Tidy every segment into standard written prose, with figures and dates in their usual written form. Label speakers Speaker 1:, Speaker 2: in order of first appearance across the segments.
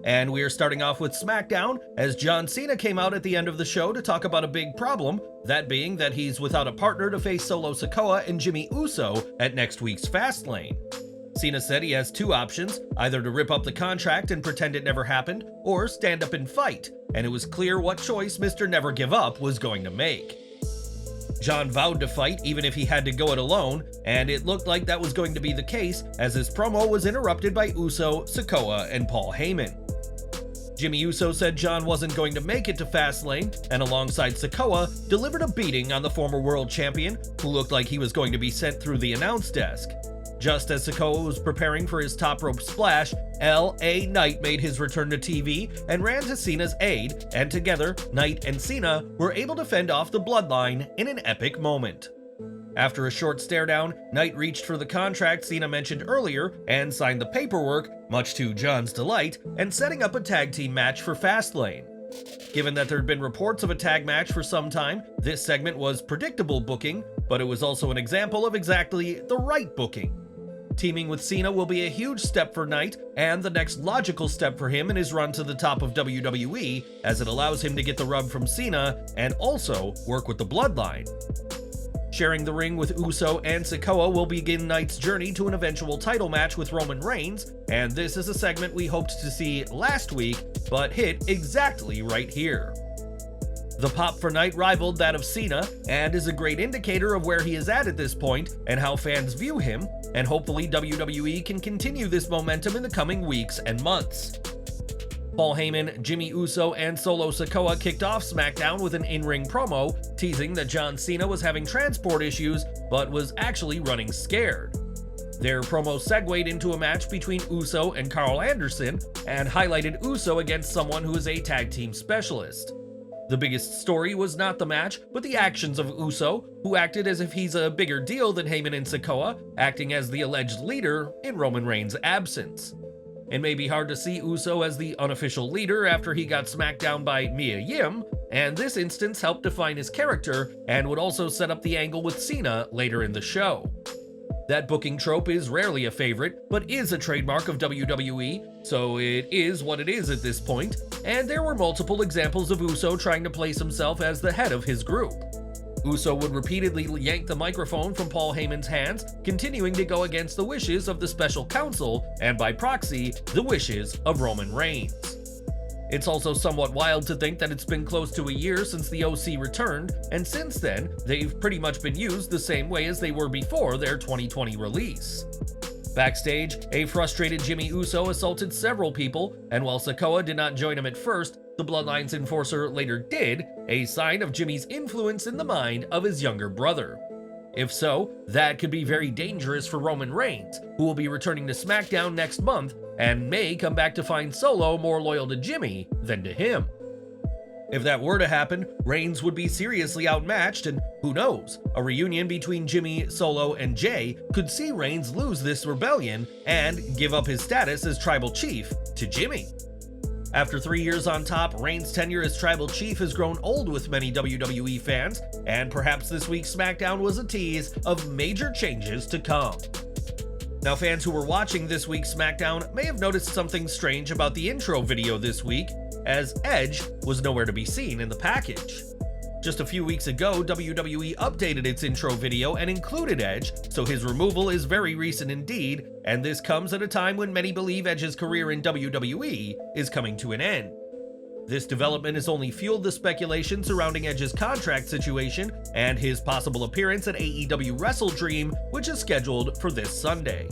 Speaker 1: and we are starting off with Smackdown as John Cena came out at the end of the show to talk about a big problem, that being that he's without a partner to face Solo Sikoa and Jimmy Uso at next week's Fastlane. Cena said he has two options, either to rip up the contract and pretend it never happened, or stand up and fight, and it was clear what choice Mr. Never Give Up was going to make. John vowed to fight even if he had to go it alone, and it looked like that was going to be the case as his promo was interrupted by Uso, Sikoa, and Paul Heyman. Jimmy Uso said John wasn't going to make it to Fastlane, and alongside Sikoa, delivered a beating on the former world champion, who looked like he was going to be sent through the announce desk. Just as Sikoa was preparing for his top rope splash, L.A. Knight made his return to TV and ran to Cena's aid, and together, Knight and Cena were able to fend off the Bloodline in an epic moment. After a short stare down, Knight reached for the contract Cena mentioned earlier and signed the paperwork, much to John's delight, and setting up a tag team match for Fastlane. Given that there had been reports of a tag match for some time, this segment was predictable booking, but it was also an example of exactly the right booking. Teaming with Cena will be a huge step for Knight, and the next logical step for him in his run to the top of WWE, as it allows him to get the rub from Cena and also work with the Bloodline. Sharing the ring with Uso and Sikoa will begin Knight's journey to an eventual title match with Roman Reigns, and this is a segment we hoped to see last week, but hit exactly right here. The pop for Knight rivaled that of Cena, and is a great indicator of where he is at this point and how fans view him, and hopefully WWE can continue this momentum in the coming weeks and months. Paul Heyman, Jimmy Uso, and Solo Sikoa kicked off SmackDown with an in-ring promo, teasing that John Cena was having transport issues, but was actually running scared. Their promo segued into a match between Uso and Karl Anderson, and highlighted Uso against someone who is a tag team specialist. The biggest story was not the match, but the actions of Uso, who acted as if he's a bigger deal than Heyman and Sikoa, acting as the alleged leader in Roman Reigns' absence. It may be hard to see Uso as the unofficial leader after he got smacked down by Mia Yim, and this instance helped define his character and would also set up the angle with Cena later in the show. That booking trope is rarely a favorite, but is a trademark of WWE, so it is what it is at this point, and there were multiple examples of Uso trying to place himself as the head of his group. Uso would repeatedly yank the microphone from Paul Heyman's hands, continuing to go against the wishes of the special counsel, and by proxy, the wishes of Roman Reigns. It's also somewhat wild to think that it's been close to a year since the OC returned, and since then, they've pretty much been used the same way as they were before their 2020 release. Backstage, a frustrated Jimmy Uso assaulted several people, and while Sikoa did not join him at first, the Bloodline's enforcer later did, a sign of Jimmy's influence in the mind of his younger brother. If so, that could be very dangerous for Roman Reigns, who will be returning to SmackDown next month and may come back to find Solo more loyal to Jimmy than to him. If that were to happen, Reigns would be seriously outmatched, and who knows, a reunion between Jimmy, Solo, and Jay could see Reigns lose this rebellion and give up his status as Tribal Chief to Jimmy. After 3 years on top, Reigns' tenure as Tribal Chief has grown old with many WWE fans, and perhaps this week's SmackDown was a tease of major changes to come. Now, fans who were watching this week's SmackDown may have noticed something strange about the intro video this week, as Edge was nowhere to be seen in the package. Just a few weeks ago, WWE updated its intro video and included Edge, so his removal is very recent indeed, and this comes at a time when many believe Edge's career in WWE is coming to an end. This development has only fueled the speculation surrounding Edge's contract situation and his possible appearance at AEW Wrestle Dream, which is scheduled for this Sunday.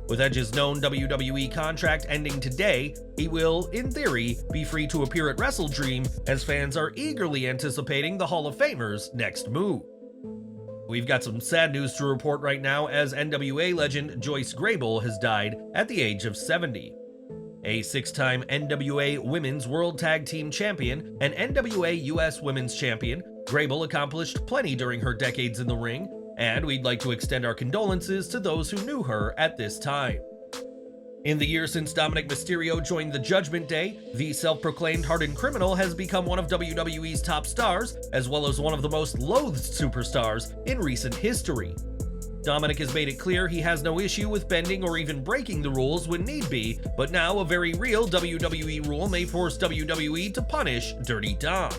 Speaker 1: With Edge's known WWE contract ending today, he will, in theory, be free to appear at Wrestle Dream, as fans are eagerly anticipating the Hall of Famer's next move. We've got some sad news to report right now, as NWA legend Joyce Grable has died at the age of 70. A 6-time NWA Women's World Tag Team Champion and NWA US Women's Champion, Grable accomplished plenty during her decades in the ring, and we'd like to extend our condolences to those who knew her at this time. In the year since Dominik Mysterio joined the Judgment Day, the self-proclaimed hardened criminal has become one of WWE's top stars, as well as one of the most loathed superstars in recent history. Dominik has made it clear he has no issue with bending or even breaking the rules when need be, but now a very real WWE rule may force WWE to punish Dirty Dom.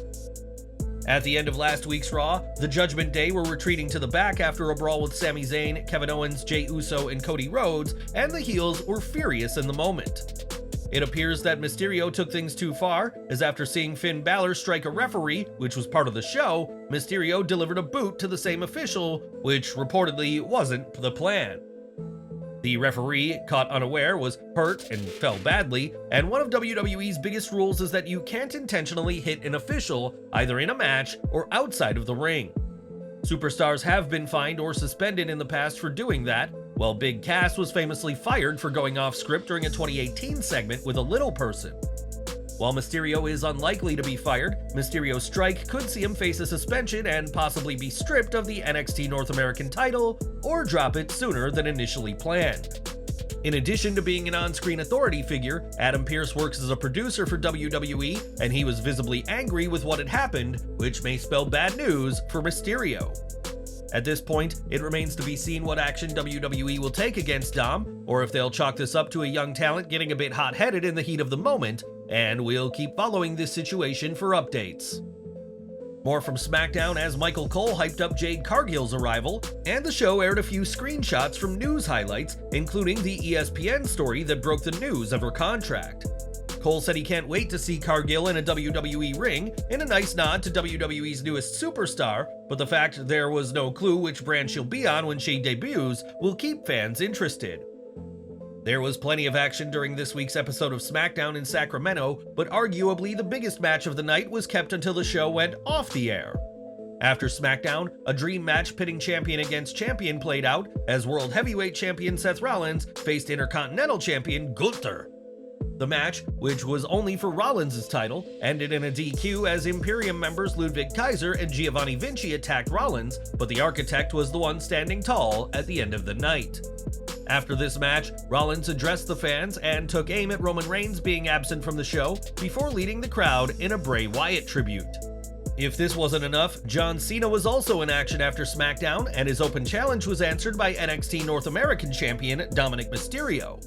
Speaker 1: At the end of last week's Raw, the Judgment Day were retreating to the back after a brawl with Sami Zayn, Kevin Owens, Jey Uso, and Cody Rhodes, and the heels were furious in the moment. It appears that Mysterio took things too far, as after seeing Finn Balor strike a referee, which was part of the show, Mysterio delivered a boot to the same official, which reportedly wasn't the plan. The referee, caught unaware, was hurt and fell badly, and one of WWE's biggest rules is that you can't intentionally hit an official, either in a match or outside of the ring. Superstars have been fined or suspended in the past for doing that, while Big Cass was famously fired for going off script during a 2018 segment with a little person. While Mysterio is unlikely to be fired, Mysterio's strike could see him face a suspension and possibly be stripped of the NXT North American title, or drop it sooner than initially planned. In addition to being an on-screen authority figure, Adam Pearce works as a producer for WWE, and he was visibly angry with what had happened, which may spell bad news for Mysterio. At this point, it remains to be seen what action WWE will take against Dom, or if they'll chalk this up to a young talent getting a bit hot-headed in the heat of the moment, and we'll keep following this situation for updates. More from SmackDown as Michael Cole hyped up Jade Cargill's arrival, and the show aired a few screenshots from news highlights, including the ESPN story that broke the news of her contract. Cole said he can't wait to see Cargill in a WWE ring, in a nice nod to WWE's newest superstar, but the fact there was no clue which brand she'll be on when she debuts will keep fans interested. There was plenty of action during this week's episode of SmackDown in Sacramento, but arguably the biggest match of the night was kept until the show went off the air. After SmackDown, a dream match pitting champion against champion played out as World Heavyweight Champion Seth Rollins faced Intercontinental Champion Gunther. The match, which was only for Rollins' title, ended in a DQ as Imperium members Ludwig Kaiser and Giovanni Vinci attacked Rollins, but the Architect was the one standing tall at the end of the night. After this match, Rollins addressed the fans and took aim at Roman Reigns being absent from the show before leading the crowd in a Bray Wyatt tribute. If this wasn't enough, John Cena was also in action after SmackDown, and his open challenge was answered by NXT North American Champion Dominik Mysterio.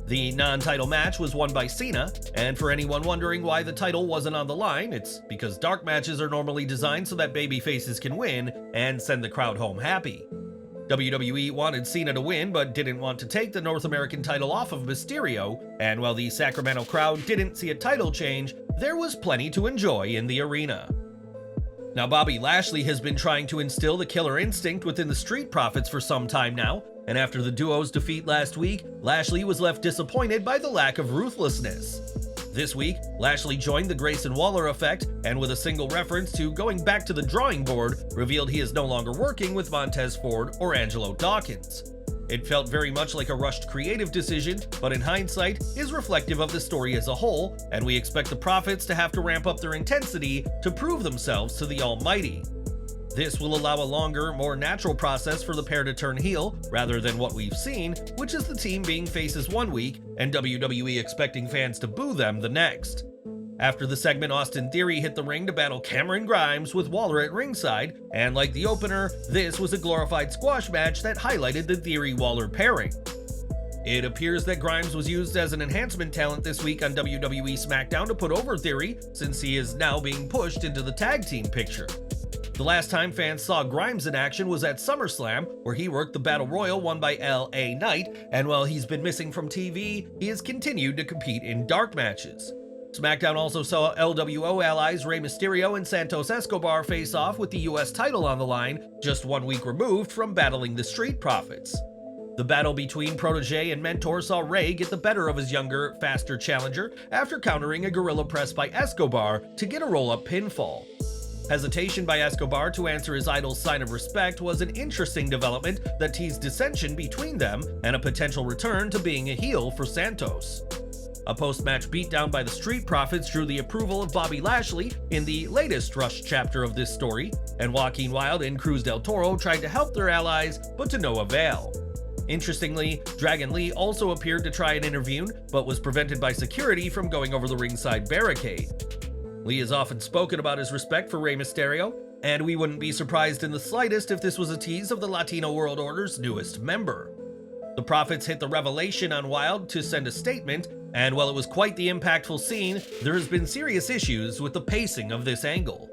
Speaker 1: The non-title match was won by Cena, and for anyone wondering why the title wasn't on the line, it's because dark matches are normally designed so that babyfaces can win and send the crowd home happy. WWE wanted Cena to win but didn't want to take the North American title off of Mysterio, and while the Sacramento crowd didn't see a title change, there was plenty to enjoy in the arena. Now, Bobby Lashley has been trying to instill the killer instinct within the Street Profits for some time now, and after the duo's defeat last week, Lashley was left disappointed by the lack of ruthlessness. This week, Lashley joined the Grayson Waller effect, and with a single reference to going back to the drawing board, revealed he is no longer working with Montez Ford or Angelo Dawkins. It felt very much like a rushed creative decision, but in hindsight, is reflective of the story as a whole, and we expect the Profits to have to ramp up their intensity to prove themselves to the Almighty. This will allow a longer, more natural process for the pair to turn heel, rather than what we've seen, which is the team being faces one week and WWE expecting fans to boo them the next. After the segment, Austin Theory hit the ring to battle Cameron Grimes with Waller at ringside, and like the opener, this was a glorified squash match that highlighted the Theory-Waller pairing. It appears that Grimes was used as an enhancement talent this week on WWE Smackdown to put over Theory, since he is now being pushed into the tag team picture. The last time fans saw Grimes in action was at SummerSlam, where he worked the Battle Royal won by L.A. Knight, and while he's been missing from TV, he has continued to compete in dark matches. SmackDown also saw LWO allies Rey Mysterio and Santos Escobar face off with the US title on the line, just 1 week removed from battling the Street Profits. The battle between protege and mentor saw Rey get the better of his younger, faster challenger after countering a gorilla press by Escobar to get a roll-up pinfall. Hesitation by Escobar to answer his idol's sign of respect was an interesting development that teased dissension between them and a potential return to being a heel for Santos. A post-match beatdown by the Street Profits drew the approval of Bobby Lashley in the latest Rush chapter of this story, and Joaquin Wilde and Cruz del Toro tried to help their allies, but to no avail. Interestingly, Dragon Lee also appeared to try and intervene, but was prevented by security from going over the ringside barricade. Lee has often spoken about his respect for Rey Mysterio, And we wouldn't be surprised in the slightest if this was a tease of the Latino World Order's newest member. The Profits hit the Revelation on Wild to send a statement, and while it was quite the impactful scene, there has been serious issues with the pacing of this angle.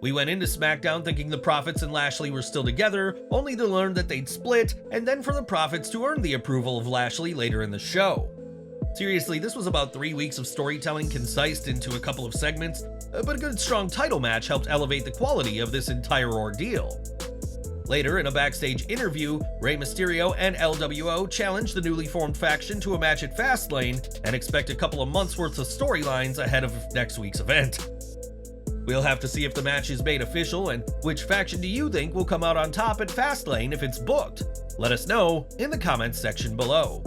Speaker 1: We went into SmackDown thinking the Profits and Lashley were still together, only to learn that they'd split, and then for the Profits to earn the approval of Lashley later in the show. Seriously, this was about 3 weeks of storytelling concised into a couple of segments, but a good strong title match helped elevate the quality of this entire ordeal. Later, in a backstage interview, Rey Mysterio and LWO challenged the newly formed faction to a match at Fastlane and expect a couple of months worth of storylines ahead of next week's event. We'll have to see if the match is made official, and which faction do you think will come out on top at Fastlane if it's booked? Let us know in the comments section below.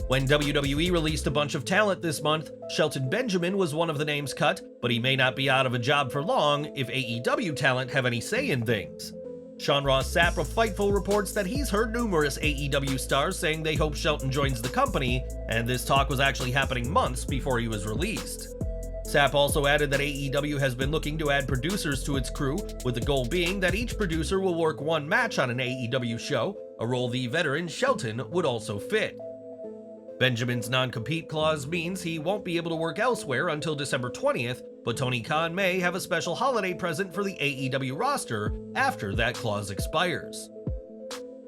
Speaker 1: When WWE released a bunch of talent this month, Shelton Benjamin was one of the names cut, but he may not be out of a job for long if AEW talent have any say in things. Sean Ross Sapp of Fightful reports that he's heard numerous AEW stars saying they hope Shelton joins the company, and this talk was actually happening months before he was released. Sapp also added that AEW has been looking to add producers to its crew, with the goal being that each producer will work one match on an AEW show, a role the veteran Shelton would also fit. Benjamin's non-compete clause means he won't be able to work elsewhere until December 20th, but Tony Khan may have a special holiday present for the AEW roster after that clause expires.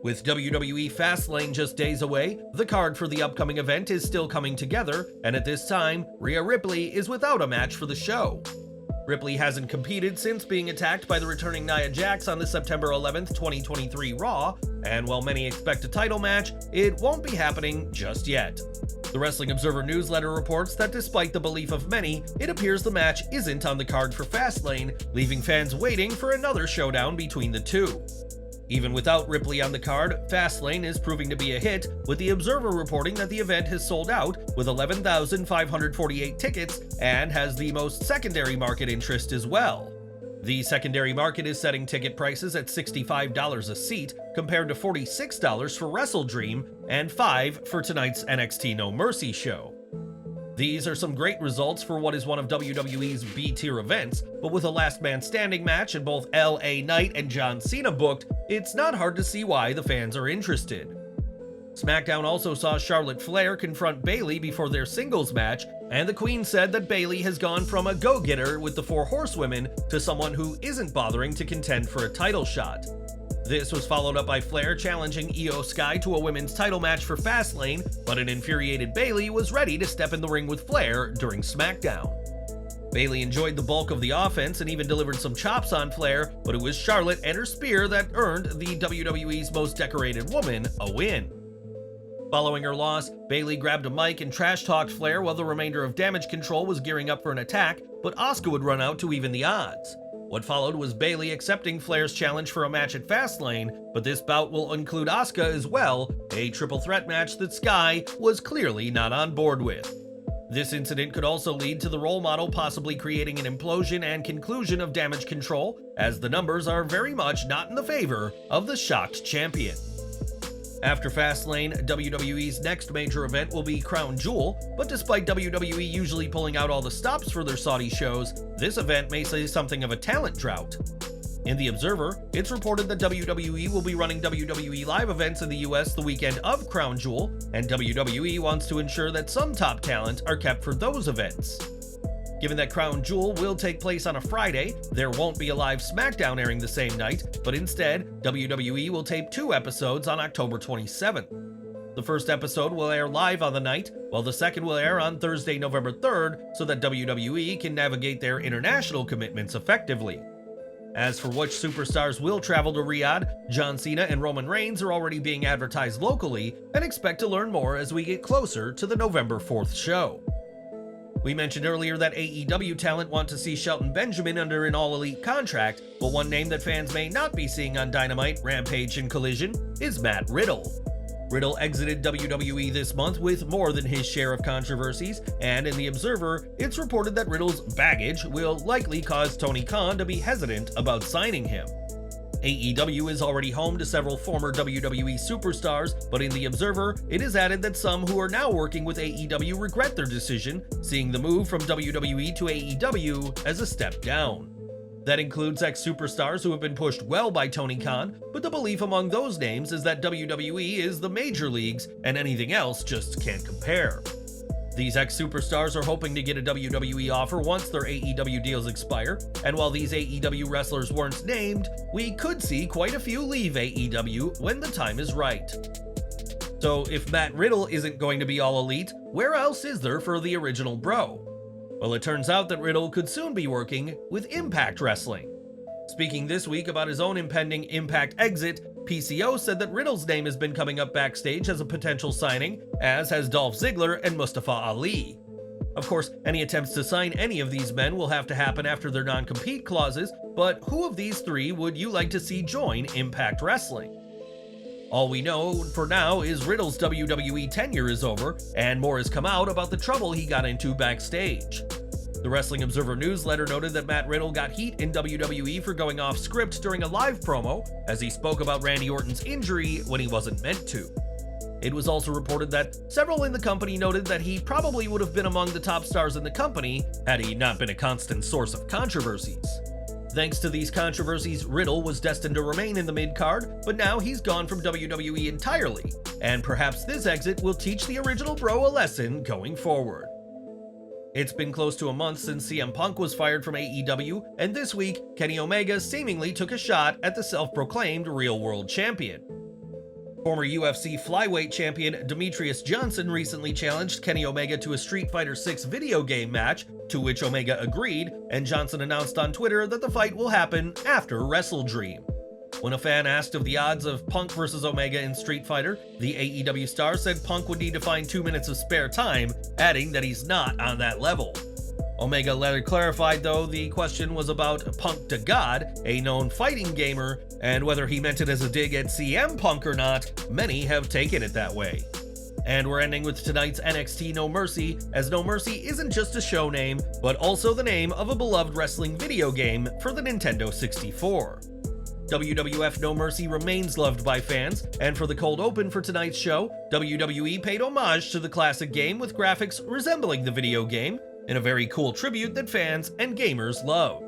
Speaker 1: With WWE Fastlane just days away, the card for the upcoming event is still coming together, and at this time, Rhea Ripley is without a match for the show. Ripley hasn't competed since being attacked by the returning Nia Jax on the September 11th, 2023 Raw, and while many expect a title match, it won't be happening just yet. The Wrestling Observer newsletter reports that despite the belief of many, it appears the match isn't on the card for Fastlane, leaving fans waiting for another showdown between the two. Even without Ripley on the card, Fastlane is proving to be a hit, with the Observer reporting that the event has sold out with 11,548 tickets and has the most secondary market interest as well. The secondary market is setting ticket prices at $65 a seat, compared to $46 for Wrestle Dream and $5 for tonight's NXT No Mercy show. These are some great results for what is one of WWE's B-tier events, but with a last man standing match and both LA Knight and John Cena booked, it's not hard to see why the fans are interested. SmackDown also saw Charlotte Flair confront Bayley before their singles match, and the Queen said that Bayley has gone from a go-getter with the Four Horsewomen to someone who isn't bothering to contend for a title shot. This was followed up by Flair challenging Io Sky to a women's title match for Fastlane, but an infuriated Bayley was ready to step in the ring with Flair during SmackDown. Bayley enjoyed the bulk of the offense and even delivered some chops on Flair, but it was Charlotte and her spear that earned the WWE's most decorated woman a win. Following her loss, Bayley grabbed a mic and trash-talked Flair while the remainder of Damage Control was gearing up for an attack, but Asuka would run out to even the odds. What followed was Bayley accepting Flair's challenge for a match at Fastlane, but this bout will include Asuka as well, a triple threat match that Sky was clearly not on board with. This incident could also lead to the role model possibly creating an implosion and conclusion of Damage Control, as the numbers are very much not in the favor of the shocked champion. After Fastlane, WWE's next major event will be Crown Jewel, but despite WWE usually pulling out all the stops for their Saudi shows, this event may see something of a talent drought. In The Observer, it's reported that WWE will be running WWE live events in the US the weekend of Crown Jewel, and WWE wants to ensure that some top talent are kept for those events. Given that Crown Jewel will take place on a Friday, there won't be a live SmackDown airing the same night, but instead, WWE will tape 2 episodes on October 27th. The first episode will air live on the night, while the second will air on Thursday, November 3rd, so that WWE can navigate their international commitments effectively. As for which superstars will travel to Riyadh, John Cena and Roman Reigns are already being advertised locally, and expect to learn more as we get closer to the November 4th show. We mentioned earlier that AEW talent want to see Shelton Benjamin under an all-elite contract, but one name that fans may not be seeing on Dynamite, Rampage, and Collision is Matt Riddle. Riddle exited WWE this month with more than his share of controversies, and in The Observer, it's reported that Riddle's baggage will likely cause Tony Khan to be hesitant about signing him. AEW is already home to several former WWE superstars, but in The Observer, it is added that some who are now working with AEW regret their decision, seeing the move from WWE to AEW as a step down. That includes ex-superstars who have been pushed well by Tony Khan, but the belief among those names is that WWE is the major leagues and anything else just can't compare. These ex-superstars are hoping to get a WWE offer once their AEW deals expire, and while these AEW wrestlers weren't named, we could see quite a few leave AEW when the time is right. So if Matt Riddle isn't going to be all elite, where else is there for the original bro? Well, it turns out that Riddle could soon be working with Impact Wrestling. Speaking this week about his own impending Impact exit, PCO said that Riddle's name has been coming up backstage as a potential signing, as has Dolph Ziggler and Mustafa Ali. Of course, any attempts to sign any of these men will have to happen after their non-compete clauses, but who of these three would you like to see join Impact Wrestling? All we know for now is Riddle's WWE tenure is over, and more has come out about the trouble he got into backstage. The Wrestling Observer newsletter noted that Matt Riddle got heat in WWE for going off script during a live promo, as he spoke about Randy Orton's injury when he wasn't meant to. It was also reported that several in the company noted that he probably would have been among the top stars in the company had he not been a constant source of controversies. Thanks to these controversies, Riddle was destined to remain in the mid-card, but now he's gone from WWE entirely, and perhaps this exit will teach the original bro a lesson going forward. It's been close to a month since CM Punk was fired from AEW, and this week, Kenny Omega seemingly took a shot at the self-proclaimed real-world champion. Former UFC flyweight champion Demetrius Johnson recently challenged Kenny Omega to a Street Fighter VI video game match, to which Omega agreed, and Johnson announced on Twitter that the fight will happen after WrestleDream. When a fan asked of the odds of Punk versus Omega in Street Fighter, the AEW star said Punk would need to find 2 minutes of spare time, adding that he's not on that level. Omega later clarified, though, the question was about Punk to God, a known fighting gamer, and whether he meant it as a dig at CM Punk or not, many have taken it that way. And we're ending with tonight's NXT No Mercy, as No Mercy isn't just a show name, but also the name of a beloved wrestling video game for the Nintendo 64. WWF No Mercy remains loved by fans, and for the cold open for tonight's show, WWE paid homage to the classic game with graphics resembling the video game, in a very cool tribute that fans and gamers love.